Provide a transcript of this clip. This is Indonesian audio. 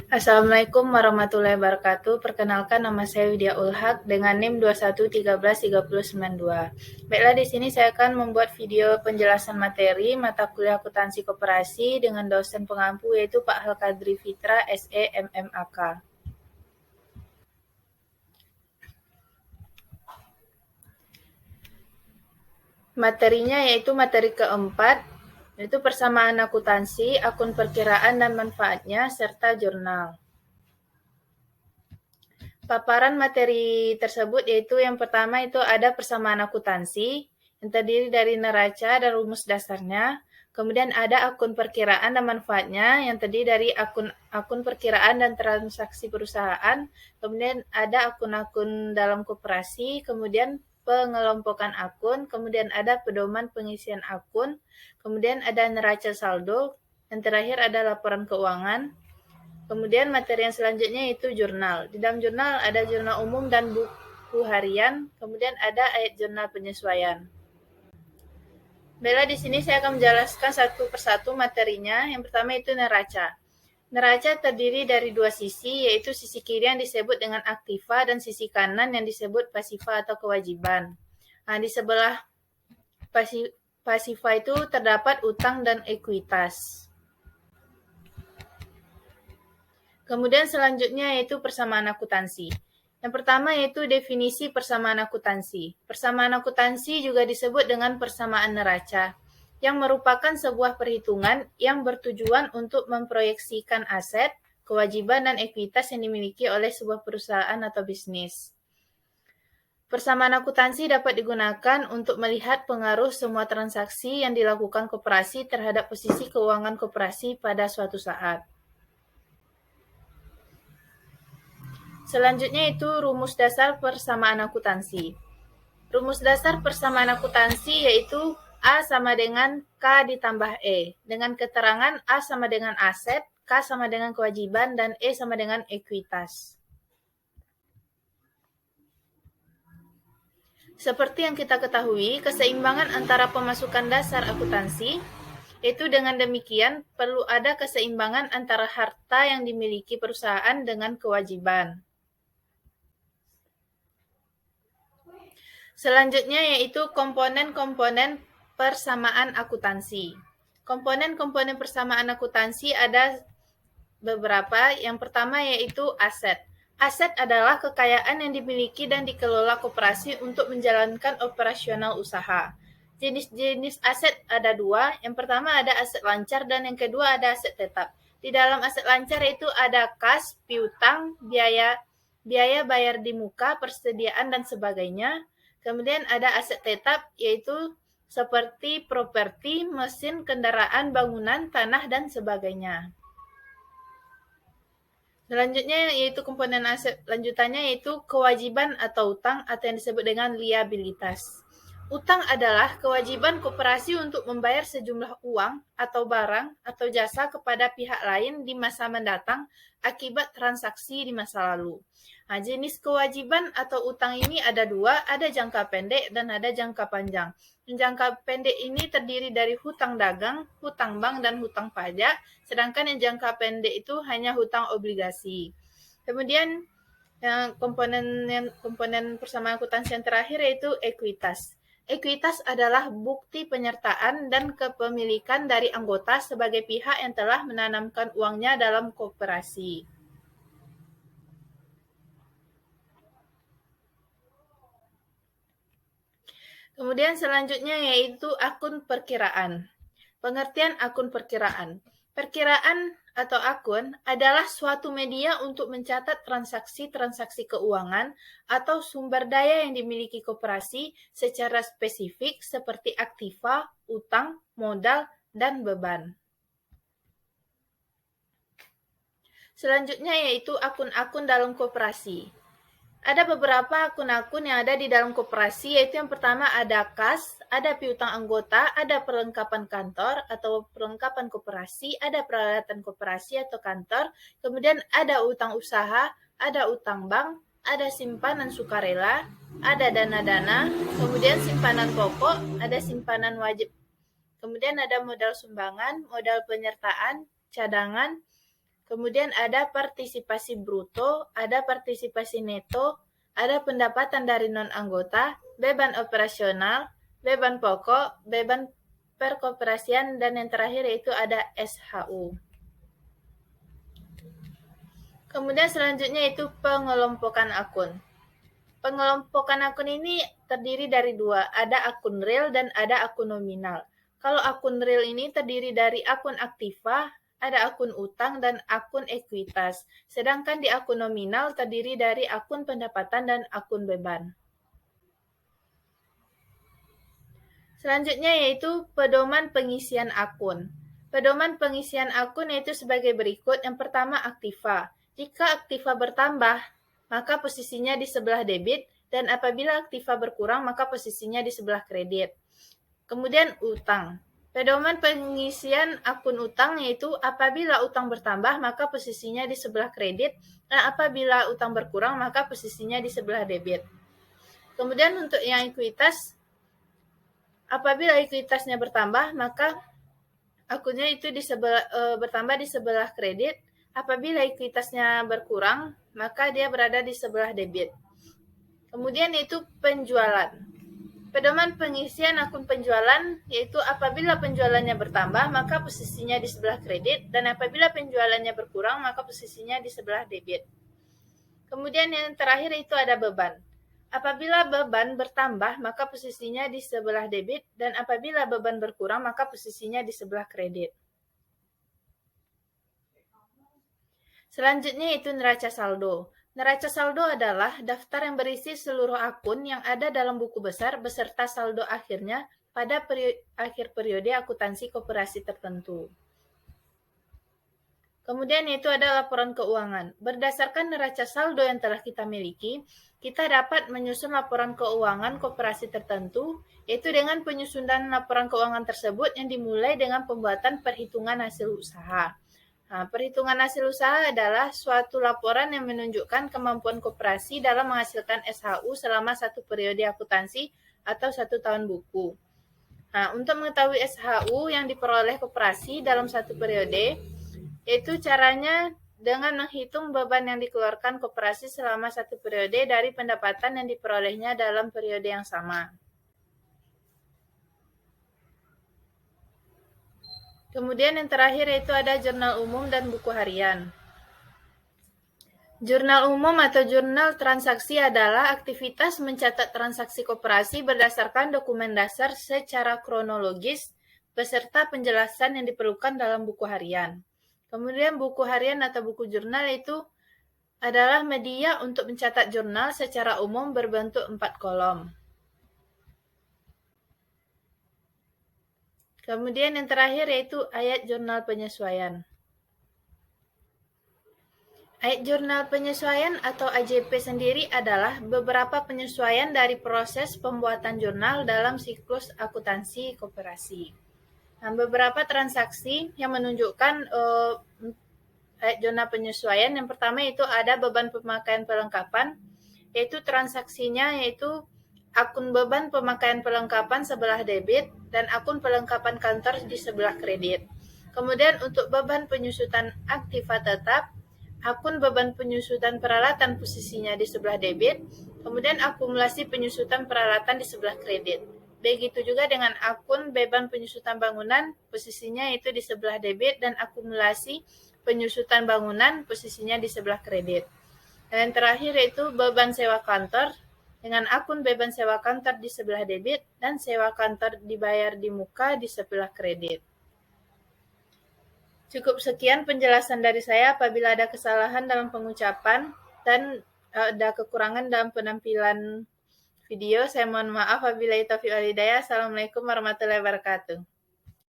Assalamualaikum warahmatullahi wabarakatuh. Perkenalkan, nama saya Widya Ulhaq dengan NIM 21133092. Baiklah, di sini saya akan membuat video penjelasan materi mata kuliah akuntansi koperasi dengan dosen pengampu yaitu Pak Halkadri Fitra, SE MMAK. Materinya yaitu materi keempat, yaitu persamaan akuntansi, akun perkiraan dan manfaatnya, serta jurnal. Paparan materi tersebut yaitu yang pertama itu ada persamaan akuntansi yang terdiri dari neraca dan rumus dasarnya. Kemudian ada akun perkiraan dan manfaatnya yang terdiri dari akun perkiraan dan transaksi perusahaan. Kemudian ada akun-akun dalam koperasi, kemudian pengelompokan akun, kemudian ada pedoman pengisian akun, kemudian ada neraca saldo, yang terakhir ada laporan keuangan. Kemudian materi yang selanjutnya itu jurnal. Di dalam jurnal ada jurnal umum dan buku harian, kemudian ada ayat jurnal penyesuaian. Baiklah, di sini saya akan menjelaskan satu persatu materinya. Yang pertama itu neraca. Neraca terdiri dari dua sisi, yaitu sisi kiri yang disebut dengan aktiva dan sisi kanan yang disebut pasiva atau kewajiban. Nah, di sebelah pasiva itu terdapat utang dan ekuitas. Kemudian selanjutnya yaitu persamaan akuntansi. Yang pertama yaitu definisi persamaan akuntansi. Persamaan akuntansi juga disebut dengan persamaan neraca, yang merupakan sebuah perhitungan yang bertujuan untuk memproyeksikan aset, kewajiban, dan ekuitas yang dimiliki oleh sebuah perusahaan atau bisnis. Persamaan akuntansi dapat digunakan untuk melihat pengaruh semua transaksi yang dilakukan koperasi terhadap posisi keuangan koperasi pada suatu saat. Selanjutnya itu rumus dasar persamaan akuntansi. Rumus dasar persamaan akuntansi yaitu A sama dengan K ditambah E, dengan keterangan A sama dengan aset, K sama dengan kewajiban, dan E sama dengan ekuitas. Seperti yang kita ketahui, keseimbangan antara pemasukan dasar akuntansi itu dengan demikian perlu ada keseimbangan antara harta yang dimiliki perusahaan dengan kewajiban. Selanjutnya yaitu komponen-komponen persamaan akuntansi. Komponen-komponen persamaan akuntansi ada beberapa. Yang pertama yaitu aset. Aset adalah kekayaan yang dimiliki dan dikelola koperasi untuk menjalankan operasional usaha. Jenis-jenis aset ada dua. Yang pertama ada aset lancar dan yang kedua ada aset tetap. Di dalam aset lancar itu ada kas, piutang, biaya bayar di muka, persediaan, dan sebagainya. Kemudian ada aset tetap, yaitu seperti properti, mesin, kendaraan, bangunan, tanah, dan sebagainya. Selanjutnya yaitu komponen aset lanjutannya yaitu kewajiban atau utang atau yang disebut dengan liabilitas. Utang adalah kewajiban koperasi untuk membayar sejumlah uang atau barang atau jasa kepada pihak lain di masa mendatang akibat transaksi di masa lalu. Nah, jenis kewajiban atau utang ini ada dua, ada jangka pendek dan ada jangka panjang. Jangka pendek ini terdiri dari hutang dagang, hutang bank, dan hutang pajak, sedangkan yang jangka pendek itu hanya hutang obligasi. Kemudian komponen persamaan akuntansi yang terakhir yaitu ekuitas. Ekuitas adalah bukti penyertaan dan kepemilikan dari anggota sebagai pihak yang telah menanamkan uangnya dalam koperasi. Kemudian selanjutnya yaitu akun perkiraan. Pengertian akun perkiraan. Perkiraan atau akun adalah suatu media untuk mencatat transaksi-transaksi keuangan atau sumber daya yang dimiliki koperasi secara spesifik seperti aktiva, utang, modal, dan beban. Selanjutnya yaitu akun-akun dalam koperasi. Ada beberapa akun-akun yang ada di dalam koperasi, yaitu yang pertama ada kas, ada piutang anggota, ada perlengkapan kantor atau perlengkapan koperasi, ada peralatan koperasi atau kantor, kemudian ada utang usaha, ada utang bank, ada simpanan sukarela, ada dana-dana, kemudian simpanan pokok, ada simpanan wajib, kemudian ada modal sumbangan, modal penyertaan, cadangan, Kemudian ada partisipasi bruto, ada partisipasi neto, ada pendapatan dari non-anggota, beban operasional, beban pokok, beban perkoperasian, dan yang terakhir yaitu ada SHU. Kemudian selanjutnya itu pengelompokan akun. Pengelompokan akun ini terdiri dari dua, ada akun real dan ada akun nominal. Kalau akun real ini terdiri dari akun aktiva, ada akun utang, dan akun ekuitas. Sedangkan di akun nominal terdiri dari akun pendapatan dan akun beban. Selanjutnya yaitu pedoman pengisian akun. Pedoman pengisian akun yaitu sebagai berikut. Yang pertama aktiva. Jika aktiva bertambah, maka posisinya di sebelah debit, dan apabila aktiva berkurang, maka posisinya di sebelah kredit. Kemudian utang. Pedoman pengisian akun utang yaitu apabila utang bertambah, maka posisinya di sebelah kredit, dan apabila utang berkurang, maka posisinya di sebelah debit. Kemudian untuk yang ekuitas, apabila ekuitasnya bertambah, maka akunnya itu bertambah di sebelah kredit. Apabila ekuitasnya berkurang, maka dia berada di sebelah debit. Kemudian itu penjualan. Pedoman pengisian akun penjualan yaitu apabila penjualannya bertambah, maka posisinya di sebelah kredit, dan apabila penjualannya berkurang, maka posisinya di sebelah debit. Kemudian yang terakhir itu ada beban. Apabila beban bertambah, maka posisinya di sebelah debit, dan apabila beban berkurang, maka posisinya di sebelah kredit. Selanjutnya itu neraca saldo. Neraca saldo adalah daftar yang berisi seluruh akun yang ada dalam buku besar beserta saldo akhirnya pada akhir periode akuntansi koperasi tertentu. Kemudian itu ada laporan keuangan. Berdasarkan neraca saldo yang telah kita miliki, kita dapat menyusun laporan keuangan koperasi tertentu, yaitu dengan penyusunan laporan keuangan tersebut yang dimulai dengan pembuatan perhitungan hasil usaha. Nah, perhitungan hasil usaha adalah suatu laporan yang menunjukkan kemampuan koperasi dalam menghasilkan SHU selama satu periode akuntansi atau 1 tahun buku. Nah, untuk mengetahui SHU yang diperoleh koperasi dalam satu periode, yaitu caranya dengan menghitung beban yang dikeluarkan koperasi selama satu periode dari pendapatan yang diperolehnya dalam periode yang sama. Kemudian yang terakhir yaitu ada jurnal umum dan buku harian. Jurnal umum atau jurnal transaksi adalah aktivitas mencatat transaksi koperasi berdasarkan dokumen dasar secara kronologis beserta penjelasan yang diperlukan dalam buku harian. Kemudian buku harian atau buku jurnal itu adalah media untuk mencatat jurnal secara umum berbentuk 4 kolom. Kemudian yang terakhir yaitu ayat jurnal penyesuaian. Ayat jurnal penyesuaian atau AJP sendiri adalah beberapa penyesuaian dari proses pembuatan jurnal dalam siklus akuntansi koperasi. Nah, beberapa transaksi yang menunjukkan ayat jurnal penyesuaian, yang pertama itu ada beban pemakaian perlengkapan, yaitu transaksinya yaitu akun beban pemakaian perlengkapan sebelah debit dan akun perlengkapan kantor di sebelah kredit. Kemudian untuk beban penyusutan aktiva tetap, akun beban penyusutan peralatan posisinya di sebelah debit, kemudian akumulasi penyusutan peralatan di sebelah kredit. Begitu juga dengan akun beban penyusutan bangunan, posisinya itu di sebelah debit, dan akumulasi penyusutan bangunan posisinya di sebelah kredit. Dan yang terakhir yaitu beban sewa kantor, dengan akun beban sewa kantor di sebelah debit dan sewa kantor dibayar di muka di sebelah kredit. Cukup sekian penjelasan dari saya. Apabila ada kesalahan dalam pengucapan dan ada kekurangan dalam penampilan video, saya mohon maaf. Wabillahi taufiq wal hidayah. Assalamualaikum warahmatullahi wabarakatuh.